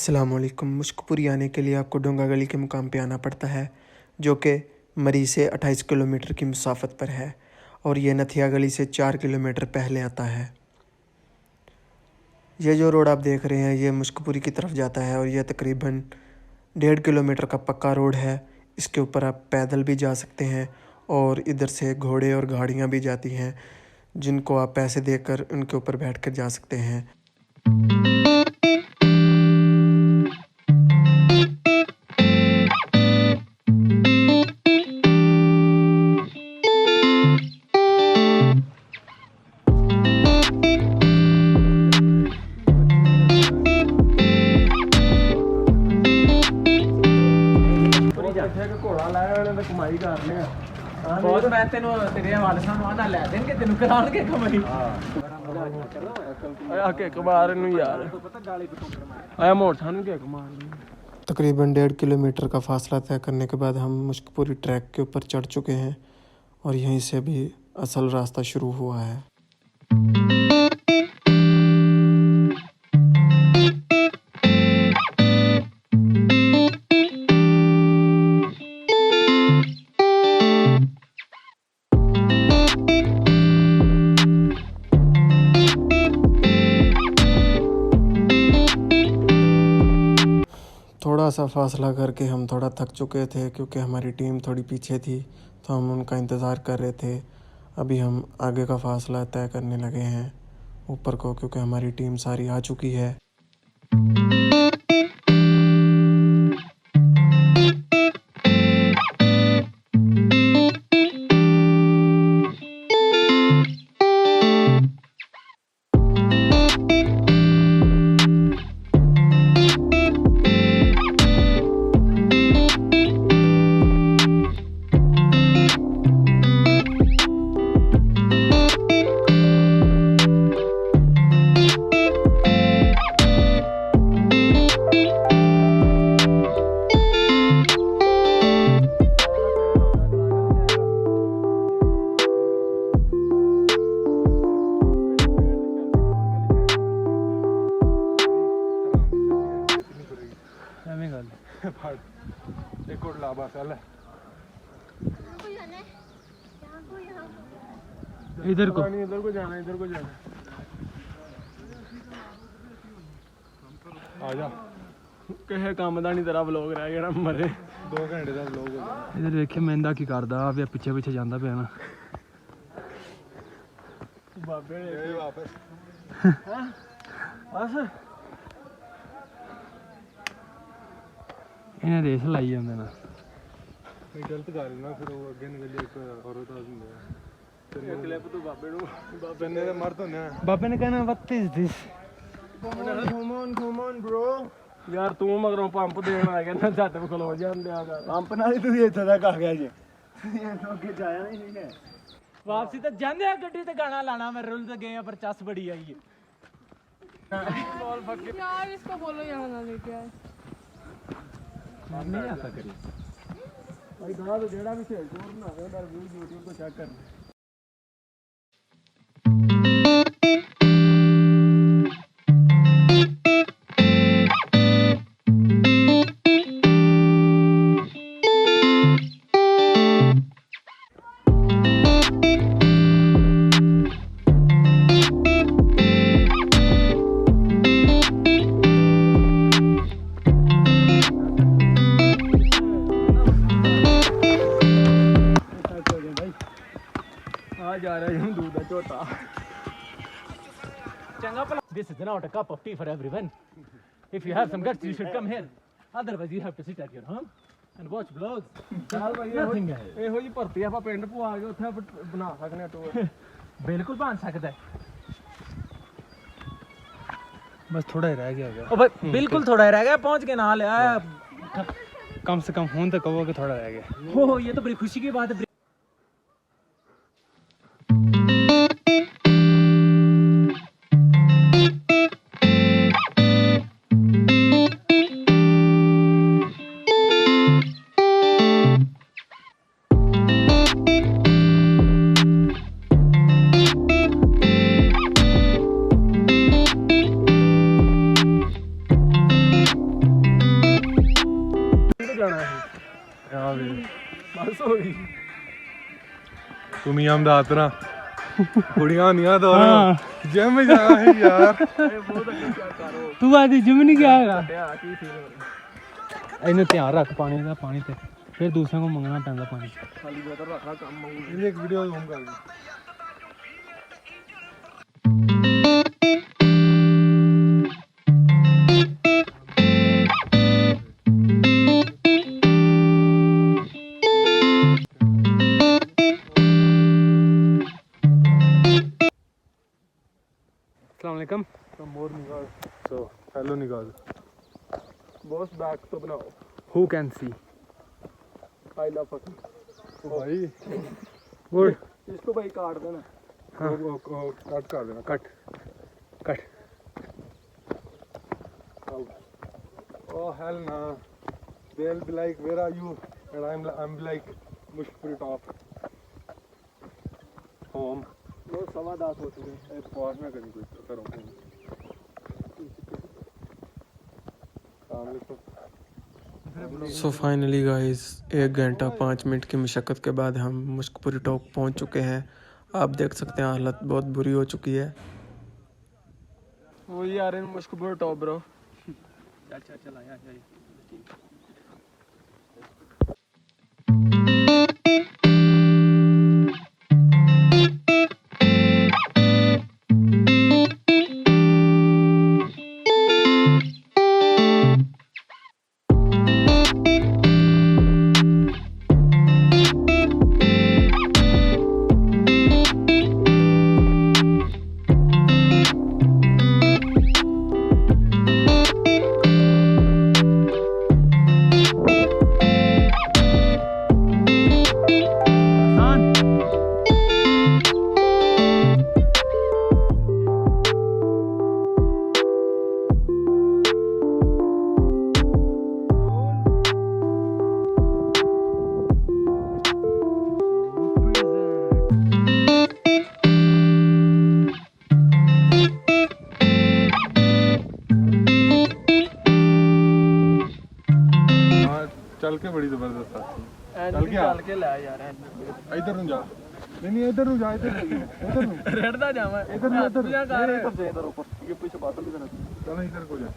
अस्सलामुअलैकुम। मुश्कपुरी आने के लिए आपको डोंगा गली के मुकाम पे आना पड़ता है, जो कि मरी से 28 किलोमीटर की मुसाफत पर है, और ये नथिया गली से 4 किलोमीटर पहले आता है। ये जो रोड आप देख रहे हैं ये मुश्कपुरी की तरफ जाता है, और यह तकरीबन 1.5 किलोमीटर का पक्का रोड है। इसके ऊपर आप पैदल भी जा सकते हैं, और इधर से घोड़े और गाड़ियाँ भी जाती हैं, जिनको आप पैसे देकर उनके ऊपर बैठ कर जा सकते हैं। ਘੋੜਾ ਲਾਇਆ ਉਹਨੇ ਤਾਂ ਕਮਾਈ ਕਰਨੇ ਆ ਬਹੁਤ। ਮੈਂ ਤੈਨੂੰ ਤੇਰੇ ਹਵਾਲੇ ਸਾਨੂੰ ਆਣਾ ਲੈ ਦੇਣਗੇ, ਤੈਨੂੰ ਕਰਾਉਣਗੇ ਕਮਾਈ। ਆ ਕੇ ਕਮਾਰ ਨੂੰ ਯਾਰ ਆਇਆ ਮੋੜ ਸਾਨੂੰ ਕੇ ਕਮਾਰ। तकरीबन 1.5 किलोमीटर का फासला तय करने के बाद हम मुश्कपुरी ट्रैक के ऊपर चढ़ चुके हैं, और यहीं से भी असल रास्ता शुरू हुआ है। थोड़ा सा फासला करके हम थोड़ा थक चुके थे, क्योंकि हमारी टीम थोड़ी पीछे थी, तो हम उनका इंतज़ार कर रहे थे। अभी हम आगे का फासला तय करने लगे हैं ऊपर को, क्योंकि हमारी टीम सारी आ चुकी है। एक और लाभा चल इधर को जाना आ जा कहे काम का नहीं तेरा व्लॉग रह गया मरे 2 घंटे का व्लॉग हो गया। इधर देखिए महिंदा की करदा आ पीछे पीछे जाता पे ना बाबे वापस बस इन्हें रेस लाई जाते ना गलत कर ना फिर वो अगे निकल एक और क्लिप तो बाबे ने मरद होने बाबे ने कहना what is this come on bro यार तू मगरों पंप देन आ गया ना झट खलो जांदे आ पंप नाल ही तू इत्थे तक आ गया जी अगे जाया नहीं है वापसी तो जांदे आ गड्डी ते गाना लाना मैं रुल ते गए पर चस बड़ी आई है यार इसको बोलो यहाँ ना लेके आए। नहीं आता करी भाई गाना तो जेड़ा भी खेल जोर ना हो डर व्यू YouTube को चेक कर। जा रहा हूं दूध का झोटा चंगा भला। This is not a cup of tea for everyone. If you have some guts you should come here. Otherwise you have to sit at your home and watch vlogs. चल भाई ਇਹੋ ਜੀ ਭਰਤੀ ਆਪਾਂ ਪਿੰਡ ਪਵਾ ਕੇ ਉੱਥੇ ਬਣਾ ਸਕਨੇ ਆ ਟੂਰ। ਬਿਲਕੁਲ ਬਣ ਸਕਦਾ ਹੈ, बस थोड़ा ही रह गया ओ भाई बिल्कुल थोड़ा ही रह गया, पहुंच के ना ले आया कम से कम फोन तो कहो कि थोड़ा रह गया। हो ये तो बड़ी खुशी की बात है। ਜਾਣਾ ਸੀ ਆ ਵੇ ਬਸ ਹੋ ਗਈ ਤੁਮੀ ਆਮ ਦਾ ਆਤਰਾ ਕੁੜੀਆਂ ਨਹੀਂ ਦੋ ਜਿਮ ਜਾ ਹੈ ਯਾਰ ਤੂੰ ਅੱਜ ਜਿਮ ਨਹੀਂ ਗਿਆ ਹੈਗਾ ਕੀ ਫੀਲ ਹੋ ਰਿਹਾ ਇਹਨੂੰ ਧਿਆਨ ਰੱਖ ਪਾਣੀ ਦਾ ਪਾਣੀ ਤੇ ਫਿਰ ਦੂਸਰਿਆਂ ਕੋਲ ਮੰਗਣਾ ਪੈਂਦਾ ਪਾਣੀ ਖਾਲੀ ਬੋਤਲ ਰੱਖਣਾ ਕੰਮ ਆਊ ਇਹਨੇ ਇੱਕ ਵੀਡੀਓ ਜ਼ੂਮ ਕਰ ਲਈ अस्सलामुअलैकुम मोर निकाल सो हेलो निकाल बॉस बैक तो बनाओ who can see I love fucking oh भाई गुड इसको भाई काट देना हाँ कट कर देना cut cut oh hell nah they'll be like where are you and I'm like mushpuri top home वो 10:15 हो चुके पॉज ना करी कोई करो सो फाइनली गाइस 1 घंटा 5 मिनट की मशक्क़त के बाद हम मुश्कपुरी टॉप पहुंच चुके हैं। आप देख सकते हैं हालत बहुत बुरी हो चुकी है। वो यार इन मुश्कपुर टॉप ब्रो चल चल आया चल के बड़ी जबरदस्त है चल के ले यार इधर नु जा नहीं इधर नु जा इधर नु रेड दा जावा इधर नु इधर इधर ऊपर ये पीछे बात नहीं करना चलो इधर को जा